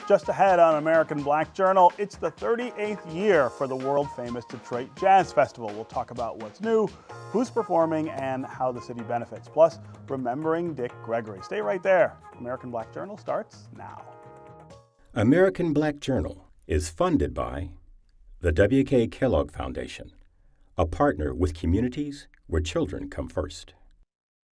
Just ahead on American Black Journal, it's the 38th year for the world-famous Detroit Jazz Festival. We'll talk about what's new, who's performing, and how the city benefits. Plus, remembering Dick Gregory. Stay right there. American Black Journal starts now. American Black Journal is funded by the W.K. Kellogg Foundation, a partner with communities where children come first.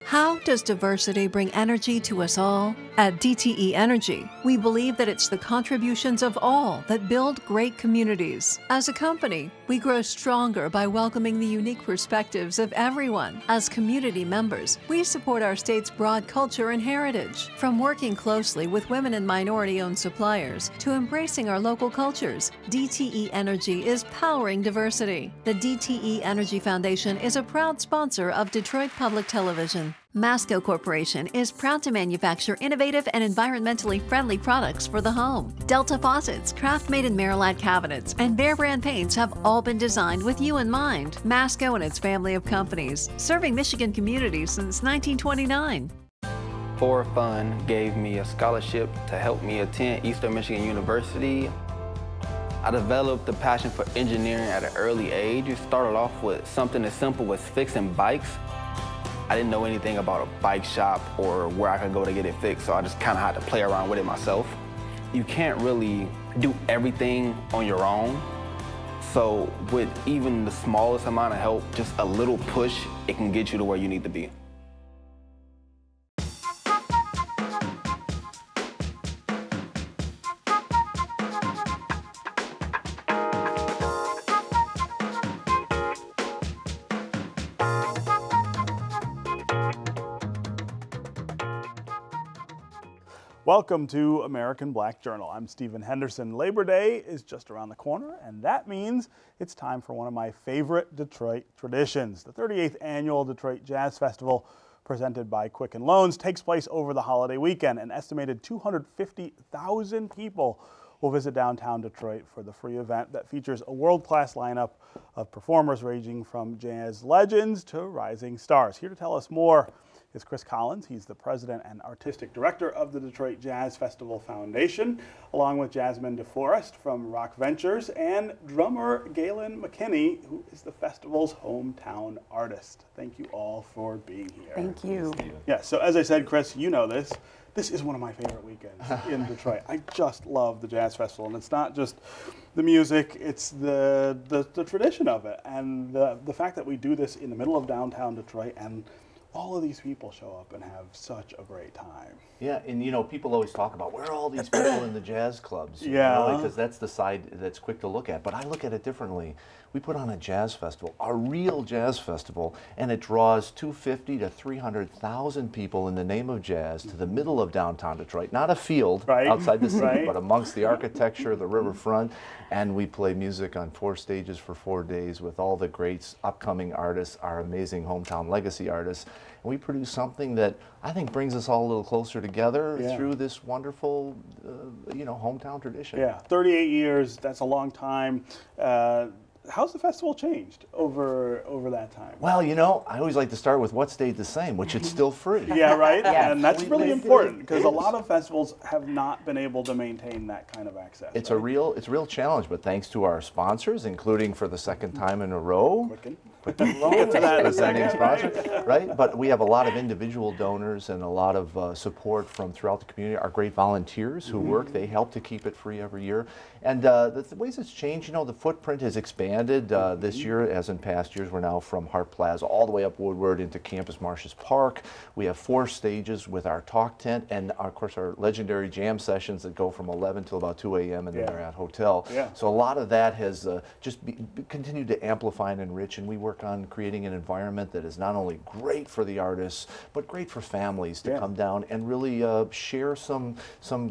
How does diversity bring energy to us all? At DTE Energy, we believe that it's the contributions of all that build great communities. As a company, we grow stronger by welcoming the unique perspectives of everyone. As community members, we support our state's broad culture and heritage. From working closely with women and minority-owned suppliers to embracing our local cultures, DTE Energy is powering diversity. The DTE Energy Foundation is a proud sponsor of Detroit Public Television. Masco Corporation is proud to manufacture innovative and environmentally friendly products for the home. Delta faucets, craft-made in Merillat cabinets, and Behr brand paints have all been designed with you in mind. Masco and its family of companies, serving Michigan communities since 1929. For Fun gave me a scholarship to help me attend Eastern Michigan University. I developed a passion for engineering at an early age. It started off with something as simple as fixing bikes. I didn't know anything about a bike shop or where I could go to get it fixed, so I just kind of had to play around with it myself. You can't really do everything on your own, so with even the smallest amount of help, just a little push, it can get you to where you need to be. Welcome to American Black Journal. I'm Stephen Henderson. Labor Day is just around the corner, and that means it's time for one of my favorite Detroit traditions. The 38th annual Detroit Jazz Festival, presented by Quicken Loans, takes place over the holiday weekend. An estimated 250,000 people will visit downtown Detroit for the free event that features a world-class lineup of performers ranging from jazz legends to rising stars. Here to tell us more is Chris Collins. He's the president and artistic director of the Detroit Jazz Festival Foundation, along with Jasmin Deforrest from Rock Ventures and drummer Gayelynn McKinney, who is the festival's hometown artist. Thank you all for being here. Thank you. Yeah, so as I said, Chris, you know this. This is one of my favorite weekends in Detroit. I just love the Jazz Festival, and it's not just the music, it's the tradition of it, and the fact that we do this in the middle of downtown Detroit, and all of these people show up and have such a great time. Yeah, and you know, people always talk about where are all these people in the jazz clubs? Yeah. Because that's the side that's quick to look at. But I look at it differently. We put on a jazz festival, a real jazz festival, and it draws 250 to 300,000 people in the name of jazz to the middle of downtown Detroit. Not a field outside the city, but amongst the architecture, the riverfront. And we play music on 4 stages for 4 days with all the greats, upcoming artists, our amazing hometown legacy artists. And we produce something that I think brings us all a little closer together through this wonderful, you know, hometown tradition. Yeah, 38 years, that's a long time. How's the festival changed over that time? Well, you know, I always like to start with what stayed the same, which it's still free. Yeah, right? And that's really important because a lot of festivals have not been able to maintain that kind of access. It's a real challenge, but thanks to our sponsors, including for the second time in a row, Quicken Loans, presenting sponsor, right? But we have a lot of individual donors and a lot of support from throughout the community. Our great volunteers who work, they help to keep it free every year. And the ways it's changed, you know, the footprint has expanded this year, as in past years. We're now from Hart Plaza all the way up Woodward into Campus Martius Park. We have 4 stages with our talk tent and, of course, our legendary jam sessions that go from 11 till about 2 a.m. in the Marriott Hotel. So a lot of that has continued to amplify and enrich, and we work on creating an environment that is not only great for the artists, but great for families to come down and really share some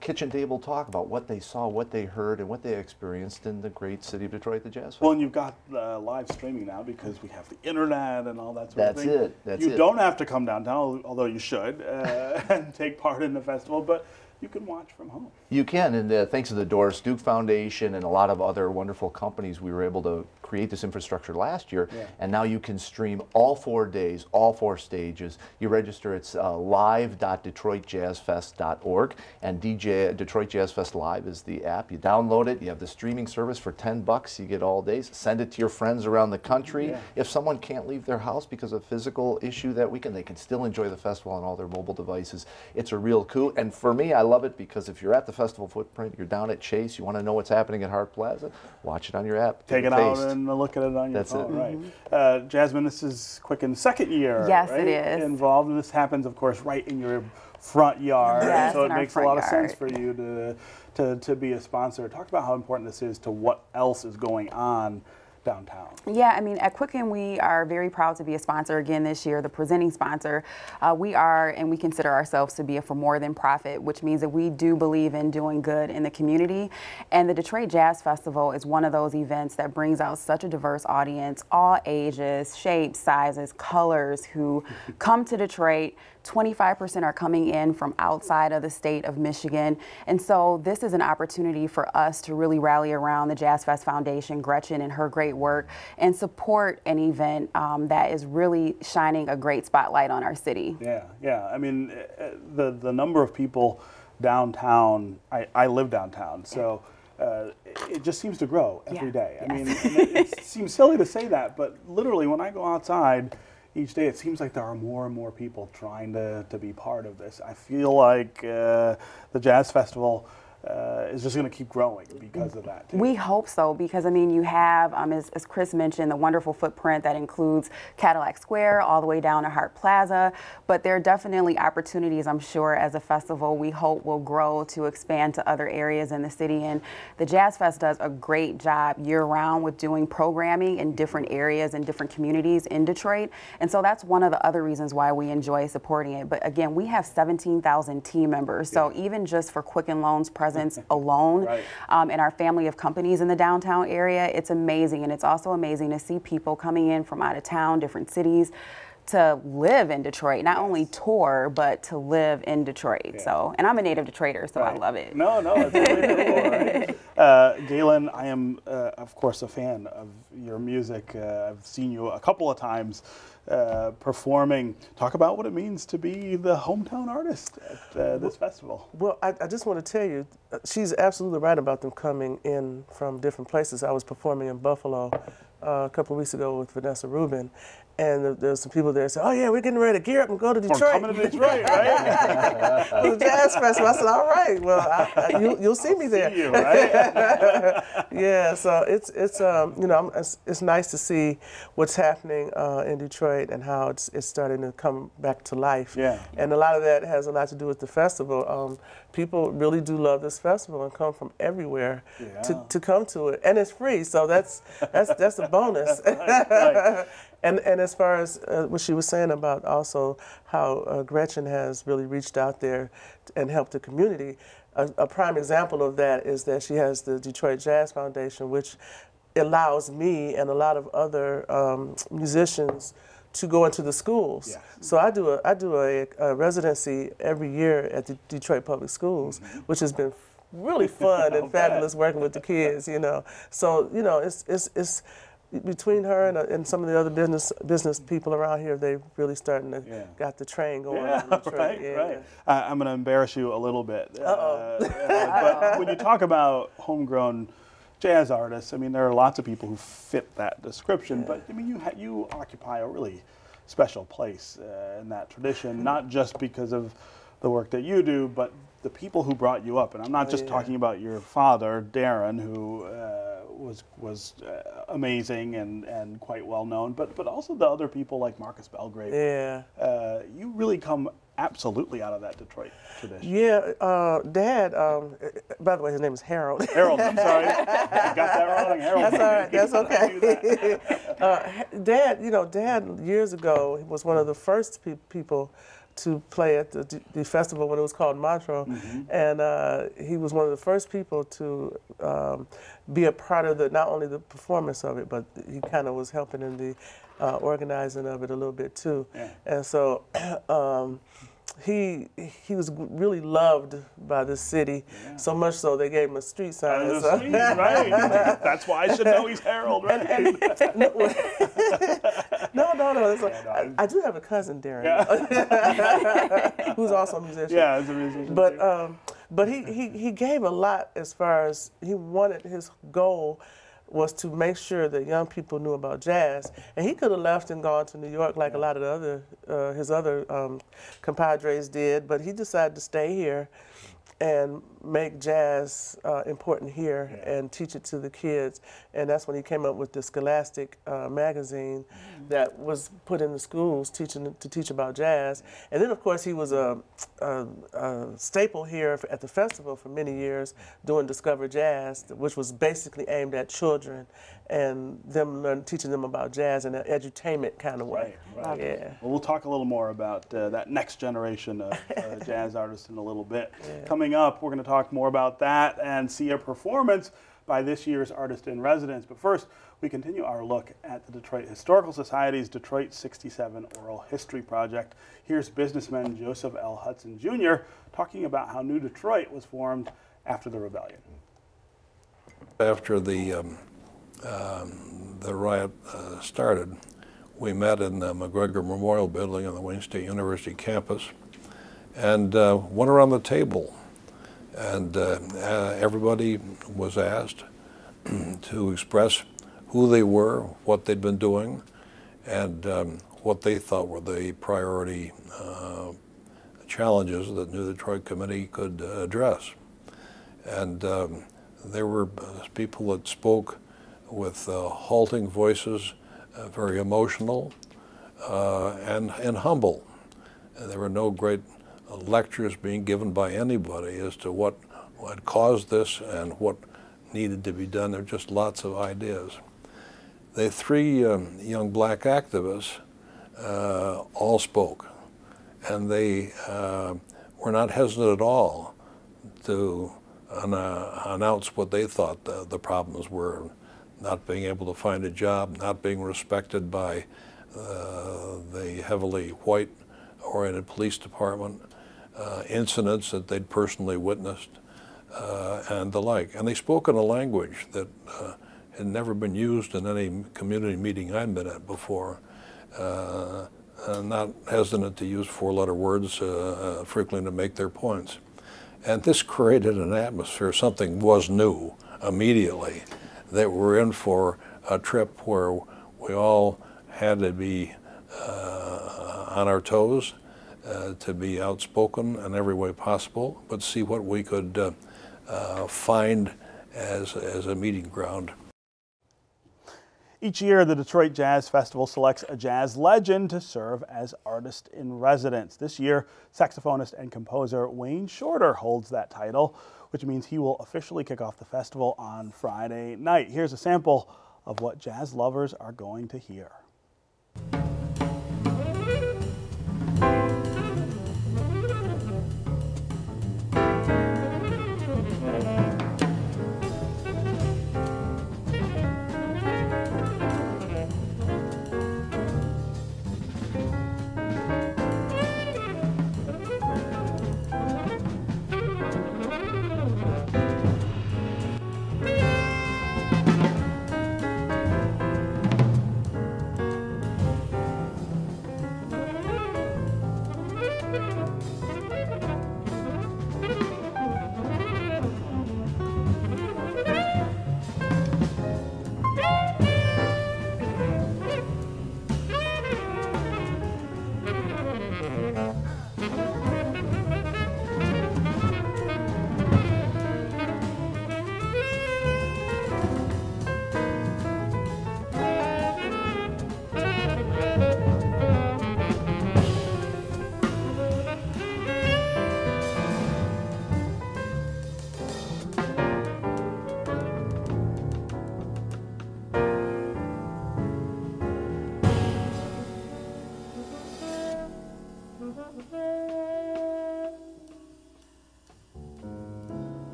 kitchen table talk about what they saw, what they heard, and what they experienced in the great city of Detroit, the Jazz Festival. Well, and you've got live streaming now because we have the internet and all that sort of thing. That's it. You don't have to come downtown, although you should, and take part in the festival. But you can watch from home. You can, and thanks to the Doris Duke Foundation and a lot of other wonderful companies, we were able to create this infrastructure last year, and now you can stream all 4 days, all 4 stages. You register, it's live.detroitjazzfest.org, and Detroit Jazz Fest Live is the app. You download it, you have the streaming service for $10, you get all days. Send it to your friends around the country. If someone can't leave their house because of a physical issue that weekend, they can still enjoy the festival on all their mobile devices. It's a real coup, and for me, I love it because if you're at the festival footprint, you're down at Chase, you want to know what's happening at Hart Plaza, watch it on your app. Take it out and look at it on your phone. Right. Jasmin, this is Quicken's second year. Yes, right? it is. Involved, and this happens, of course, right in your front yard. Yes, so it makes a lot of sense yard. for you to be a sponsor. Talk about how important this is to what else is going on downtown. Yeah, I mean, at Quicken, we are very proud to be a sponsor again this year, the presenting sponsor. We are, and we consider ourselves to be a for more than profit, which means that we do believe in doing good in the community. And the Detroit Jazz Festival is one of those events that brings out such a diverse audience, all ages, shapes, sizes, colors, who come to Detroit. 25% are coming in from outside of the state of Michigan. And so this is an opportunity for us to really rally around the Jazz Fest Foundation, Gretchen and her great work, and support an event that is really shining a great spotlight on our city. Yeah. I mean, the number of people downtown, I live downtown, so it just seems to grow every day. I mean, it seems silly to say that, but literally when I go outside each day, it seems like there are more and more people trying to be part of this. I feel like the Jazz Festival is just going to keep growing because of that, too. We hope so, because I mean, you have, as Chris mentioned, the wonderful footprint that includes Cadillac Square all the way down to Hart Plaza, but there are definitely opportunities, I'm sure, as a festival we hope will grow to expand to other areas in the city. And the Jazz Fest does a great job year-round with doing programming in different areas and different communities in Detroit, and so that's one of the other reasons why we enjoy supporting it. But again, we have 17,000 team members, so even just for Quicken Loans presence alone, and our family of companies in the downtown area, it's amazing. And it's also amazing to see people coming in from out of town, different cities, to live in Detroit, not only tour, but to live in Detroit. So, and I'm a native Detroiter, so I love it. No, it's really cool, right? Gayelynn, I am, of course, a fan of your music. I've seen you a couple of times performing. Talk about what it means to be the hometown artist at this festival. Well, I just want to tell you, she's absolutely right about them coming in from different places. I was performing in Buffalo a couple of weeks ago with Vanessa Rubin, and there's some people there that said, "Oh yeah, we're getting ready to gear up and go to Detroit." We're coming to Detroit, right? The Jazz Festival. I said, "All right, well, you'll see me there." See you, right? Yeah, so it's you know, it's nice to see what's happening in Detroit and how it's starting to come back to life. Yeah. And a lot of that has a lot to do with the festival. People really do love this festival and come from everywhere to come to it, and it's free, so that's a bonus. Right. And as far as what she was saying about also how Gretchen has really reached out there and helped the community, a prime example of that is that she has the Detroit Jazz Foundation, which allows me and a lot of other musicians to go into the schools. Yeah. So I do a residency every year at the Detroit Public Schools, which has been really fun and fabulous working with the kids. You know, so you know it's between her and some of the other business people around here, they're really starting to got the train going. Right. I'm going to embarrass you a little bit. But when you talk about homegrown jazz artists, I mean, there are lots of people who fit that description. But I mean, you occupy a really special place in that tradition, not just because of the work that you do, but the people who brought you up. And I'm not just talking about your father, Darren, who was amazing and quite well known, but also the other people like Marcus Belgrave. Yeah. You really come absolutely out of that Detroit tradition. Yeah, Dad, by the way, his name is Harold. Harold, I'm sorry. I got that wrong, Harold. That's all right, that's okay. Dad, you know, Dad years ago, he was one of the first people to play at the festival when it was called Montreux, and he was one of the first people to be a part of not only the performance of it, but he kind of was helping in the organizing of it a little bit too. Yeah. And so he was really loved by the city, so much so they gave him a street sign. Right. That's why I should know he's Harold, right? No. I do have a cousin, Darren, who's also a musician. Yeah, he's a musician. But he gave a lot as far as his goal was to make sure that young people knew about jazz. And he could have left and gone to New York like a lot of his other compadres did, but he decided to stay here and make jazz important here and teach it to the kids. And that's when he came up with the Scholastic magazine that was put in the schools to teach about jazz. And then, of course, he was a staple here at the festival for many years doing Discover Jazz, which was basically aimed at children and teaching them about jazz in an edutainment kind of way. Right. Yeah. Well, we'll talk a little more about that next generation of jazz artists in a little bit. Coming up, we're going to talk more about that and see a performance by this year's Artist in Residence. But first, we continue our look at the Detroit Historical Society's Detroit 67 Oral History Project. Here's businessman Joseph L. Hudson Jr. talking about how New Detroit was formed after the rebellion. After the riot started, we met in the McGregor Memorial Building on the Wayne State University campus and went around the table. And everybody was asked to express who they were, what they'd been doing, and what they thought were the priority challenges that New Detroit Committee could address. And there were people that spoke with halting voices, very emotional and humble. And there were no great lectures being given by anybody as to what caused this and what needed to be done. There were just lots of ideas. The three young black activists all spoke, and they were not hesitant at all to announce what they thought the problems were: not being able to find a job, not being respected by the heavily white-oriented police department, incidents that they'd personally witnessed, and the like. And they spoke in a language that had never been used in any community meeting I'd been at before, not hesitant to use four-letter words frequently to make their points. And this created an atmosphere. Something was new immediately, that we're in for a trip where we all had to be on our toes, to be outspoken in every way possible, but see what we could find as a meeting ground. Each year, the Detroit Jazz Festival selects a jazz legend to serve as artist in residence. This year, saxophonist and composer Wayne Shorter holds that title, which means he will officially kick off the festival on Friday night. Here's a sample of what jazz lovers are going to hear.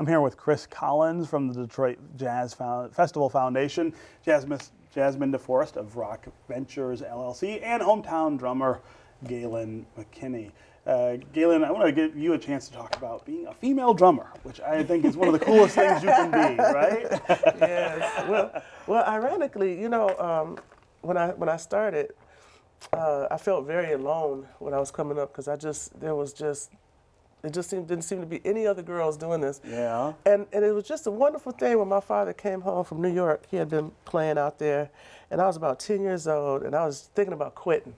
I'm here with Chris Collins from the Detroit Jazz Festival Foundation, Jasmin Deforrest of Rock Ventures LLC, and hometown drummer Gayelynn McKinney. Gayelynn, I want to give you a chance to talk about being a female drummer, which I think is one of the coolest things you can be, right? Yes. Well, ironically, you know, when I started, I felt very alone when I was coming up because it just didn't seem to be any other girls doing this. Yeah. And it was just a wonderful thing when my father came home from New York. He had been playing out there, and I was about 10 years old, and I was thinking about quitting.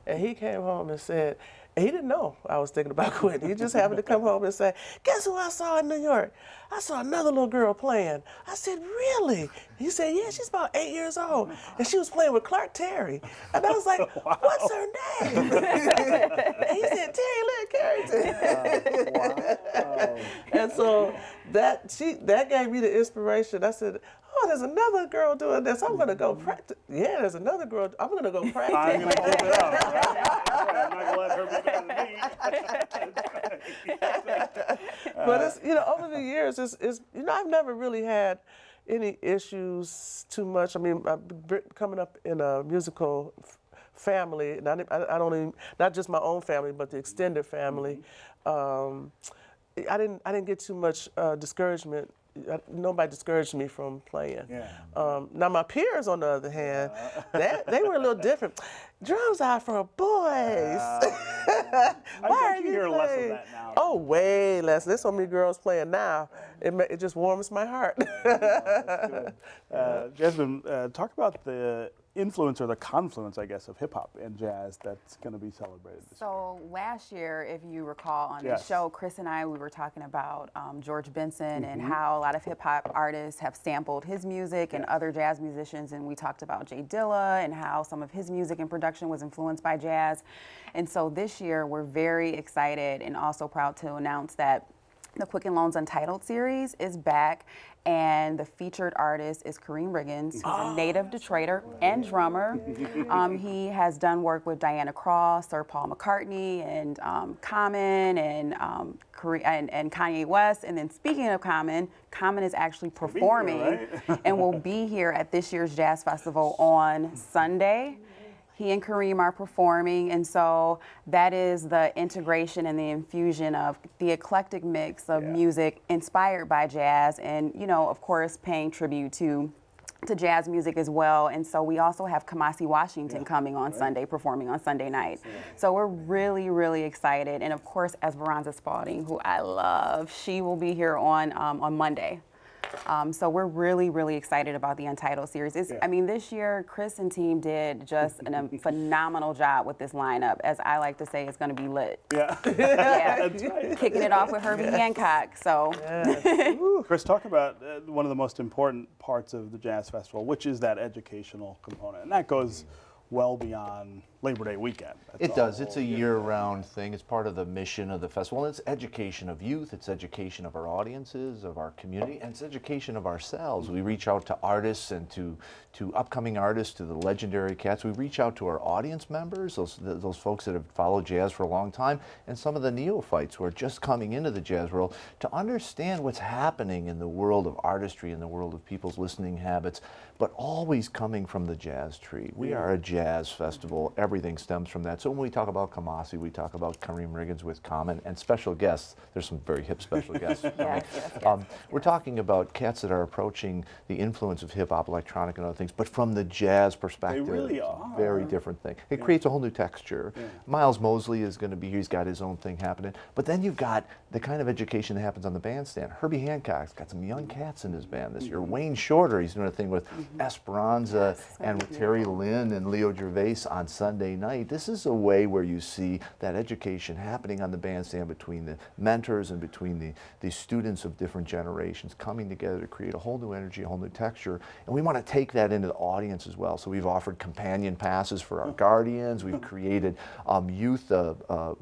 And he came home and said, and he didn't know I was thinking about quitting. He just happened to come home and say, guess who I saw in New York? I saw another little girl playing. I said, really? He said, yeah, she's about 8 years old. And she was playing with Clark Terry. And I was like, what's her name? And he said, Terry Lynn Carrington. Wow. And so that gave me the inspiration. I said, oh, there's another girl doing this. I'm going to go practice. Yeah, there's another girl. I'm going to go practice. I'm going to keep it up, right? I'm not going to let her be better than me. But it's, you know, over the years, you know, I've never really had any issues too much. I mean, coming up in a musical family, and I don't even, not just my own family, but the extended family. I didn't get too much discouragement. Nobody discouraged me from playing. Yeah. Now my peers, on the other hand, they were a little different. Drums are for boys. I bet you hear less of that now. Oh, way less. There's so many girls playing now. It just warms my heart. That's good. Jasmin, talk about the influence or the confluence, I guess, of hip hop and jazz that's going to be celebrated this year. So last year, if you recall on Yes. the show, Chris and I, we were talking about George Benson and how a lot of hip hop artists have sampled his music and other jazz musicians, and we talked about Jay Dilla and how some of his music and production was influenced by jazz. And so this year, we're very excited and also proud to announce that the Quicken Loans Untitled series is back, and the featured artist is Kareem Riggins, who's a native Detroiter and drummer. He has done work with Diana Krall, Sir Paul McCartney, and Common, and Kanye West. And then speaking of Common is actually performing and will be here at this year's Jazz Festival on Sunday. He and Kareem are performing, and so that is the integration and the infusion of the eclectic mix of music inspired by jazz, and, you know, of course, paying tribute to jazz music as well. And so we also have Kamasi Washington coming on Sunday, performing on Sunday night. So we're really, really excited. And of course, Esperanza Spalding, who I love, she will be here on Monday. So we're really, really excited about the Untitled series. I mean, this year, Chris and team did just a phenomenal job with this lineup. As I like to say, it's going to be lit. Yeah. That's right. Kicking it off with Herbie Hancock. So, Chris, talk about one of the most important parts of the Jazz Festival, which is that educational component. And that goes well beyond Labor Day weekend. It does. It's a year-round thing. It's part of the mission of the festival. It's education of youth. It's education of our audiences, of our community, and it's education of ourselves. We reach out to artists and to upcoming artists, to the legendary cats. We reach out to our audience members, those folks that have followed jazz for a long time, and some of the neophytes who are just coming into the jazz world to understand what's happening in the world of artistry, in the world of people's listening habits, but always coming from the jazz tree. We are a jazz festival. Everything stems from that. So when we talk about Kamasi, we talk about Kareem Riggins with Common and special guests. There's some very hip special guests. We're talking about cats that are approaching the influence of hip-hop, electronic, and other things, but from the jazz perspective. They really are. Very different thing. It creates a whole new texture. Miles Mosley is going to be here. He's got his own thing happening. But then you've got the kind of education that happens on the bandstand. Herbie Hancock's got some young cats in his band this year. Wayne Shorter, he's doing a thing with Esperanza and with Terry Lynn and Leo Gervais on Sunday night. This is a way where you see that education happening on the bandstand between the mentors and between the students of different generations coming together to create a whole new energy, a whole new texture. And we want to take that into the audience as well. So we've offered companion passes for our guardians. We've created youth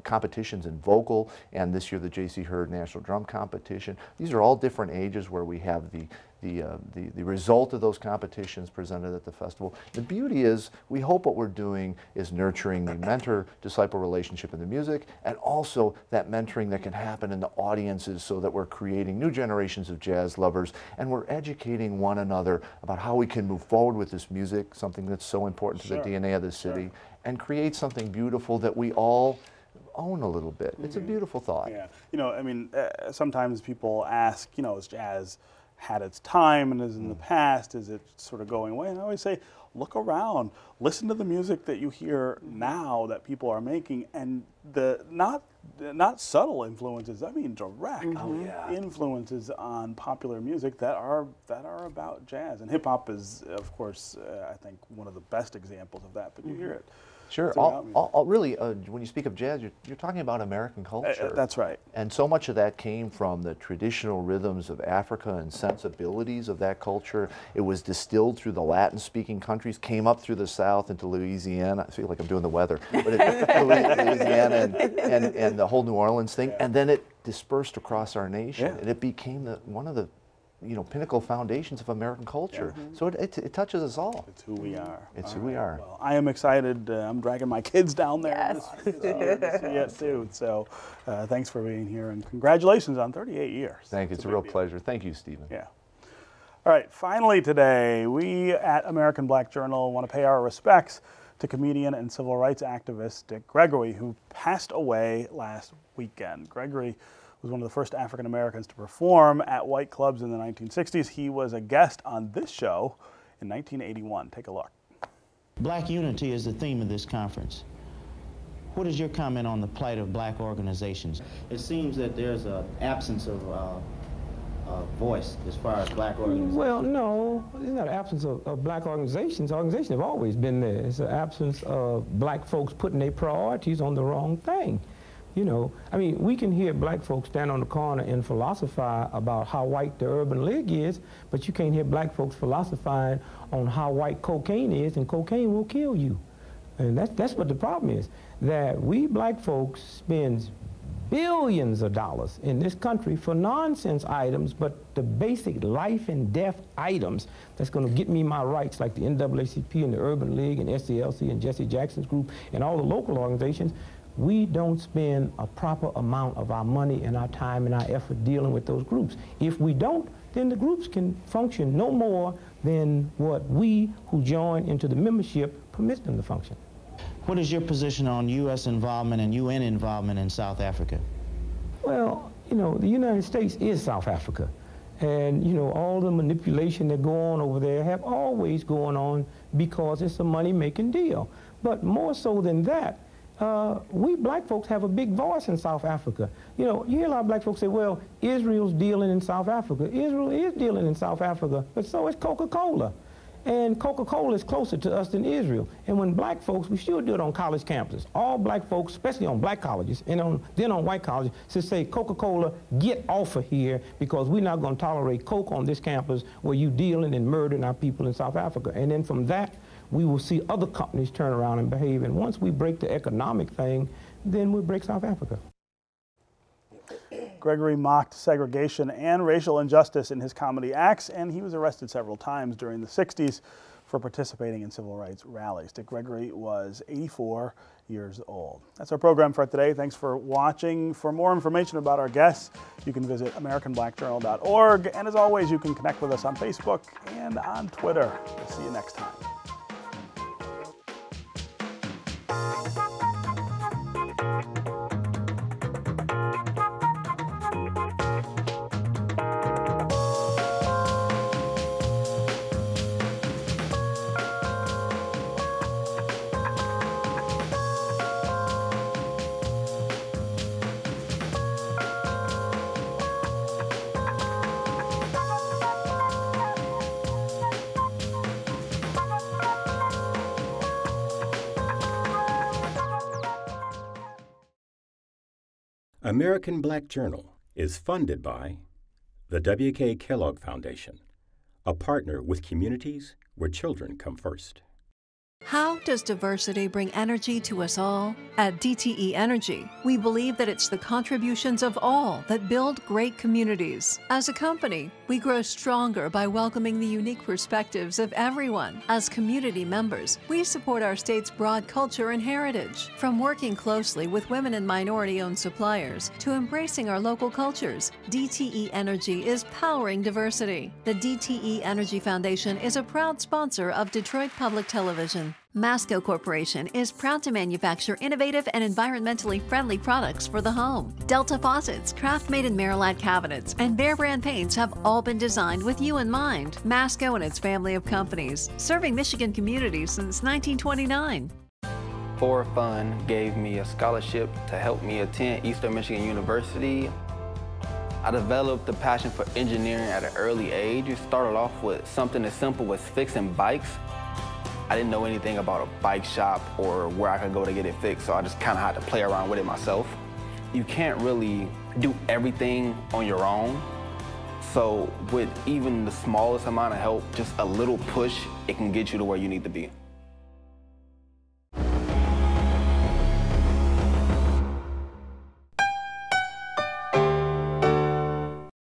competitions in vocal, and this year the J.C. Hurd National Drum Competition. These are all different ages where we have the the result of those competitions presented at the festival. The beauty is, we hope what we're doing is nurturing the mentor-disciple relationship in the music, and also that mentoring that can happen in the audiences, so that we're creating new generations of jazz lovers, and we're educating one another about how we can move forward with this music, something that's so important to the DNA of the city, and create something beautiful that we all own a little bit. It's a beautiful thought. Yeah, you know, I mean, sometimes people ask, you know, is jazz had its time and is in the past, is it sort of going away? And I always say, look around, listen to the music that you hear now that people are making, and the not subtle influences, I mean direct influences on popular music that are about jazz. And hip hop is, of course, I think one of the best examples of that, but you hear it. Sure. Really, when you speak of jazz, you're talking about American culture. That's right. And so much of that came from the traditional rhythms of Africa and sensibilities of that culture. It was distilled through the Latin-speaking countries, came up through the South into Louisiana. I feel like I'm doing the weather. But Louisiana and the whole New Orleans thing. And then it dispersed across our nation. And it became one of the pinnacle foundations of American culture. So it touches us all. It's who we are. It's who we are. Well, I am excited. I'm dragging my kids down there to see it too. So thanks for being here, and congratulations on 38 years. Thank you. It's a real pleasure. Thank you, Stephen. Yeah. All right, finally today, we at American Black Journal want to pay our respects to comedian and civil rights activist Dick Gregory, who passed away last weekend. Gregory was one of the first African Americans to perform at white clubs in the 1960s. He was a guest on this show in 1981. Take a look. Black unity is the theme of this conference. What is your comment on the plight of black organizations? It seems that there's an absence of voice as far as black organizations. Well, no, it's not an absence of black organizations. Organizations have always been there. It's an absence of black folks putting their priorities on the wrong thing. You know, I mean, we can hear black folks stand on the corner and philosophize about how white the urban league is, but you can't hear black folks philosophizing on how white cocaine is, and cocaine will kill you. And that's what the problem is, that we black folks spend billions of dollars in this country for nonsense items, but the basic life and death items that's going to get me my rights, like the NAACP and the Urban League and SCLC and Jesse Jackson's group and all the local organizations, we don't spend a proper amount of our money and our time and our effort dealing with those groups. If we don't, then the groups can function no more than what we who join into the membership permit them to function. What is your position on U.S. involvement and UN involvement in South Africa? Well, you know, the United States is South Africa. And, you know, all the manipulation that go on over there have always gone on because it's a money-making deal. But more so than that, we black folks have a big voice in South Africa. You know, you hear a lot of black folks say, well, Israel's dealing in South Africa. Israel is dealing in South Africa, but so is Coca-Cola. And Coca-Cola is closer to us than Israel. And when black folks, we should do it on college campuses. All black folks, especially on black colleges, and then on white colleges, should say, Coca-Cola, get off of here, because we're not going to tolerate Coke on this campus where you dealing and murdering our people in South Africa. And then from that, we will see other companies turn around and behave. And once we break the economic thing, then we'll break South Africa. Gregory mocked segregation and racial injustice in his comedy acts, and he was arrested several times during the 60s for participating in civil rights rallies. Dick Gregory was 84 years old. That's our program for today. Thanks for watching. For more information about our guests, you can visit AmericanBlackJournal.org. And as always, you can connect with us on Facebook and on Twitter. We'll see you next time. American Black Journal is funded by the W.K. Kellogg Foundation, a partner with communities where children come first. How does diversity bring energy to us all? At DTE Energy, we believe that it's the contributions of all that build great communities. As a company, we We grow stronger by welcoming the unique perspectives of everyone. As community members, we support our state's broad culture and heritage. From working closely with women and minority-owned suppliers to embracing our local cultures, DTE Energy is powering diversity. The DTE Energy Foundation is a proud sponsor of Detroit Public Television. Masco Corporation is proud to manufacture innovative and environmentally friendly products for the home. Delta faucets, craft-made in Merillat cabinets, and Behr brand paints have all been designed with you in mind. Masco and its family of companies, serving Michigan communities since 1929. For Fun gave me a scholarship to help me attend Eastern Michigan University. I developed a passion for engineering at an early age. It started off with something as simple as fixing bikes. I didn't know anything about a bike shop or where I could go to get it fixed, so I just kind of had to play around with it myself. You can't really do everything on your own, so with even the smallest amount of help, just a little push, it can get you to where you need to be.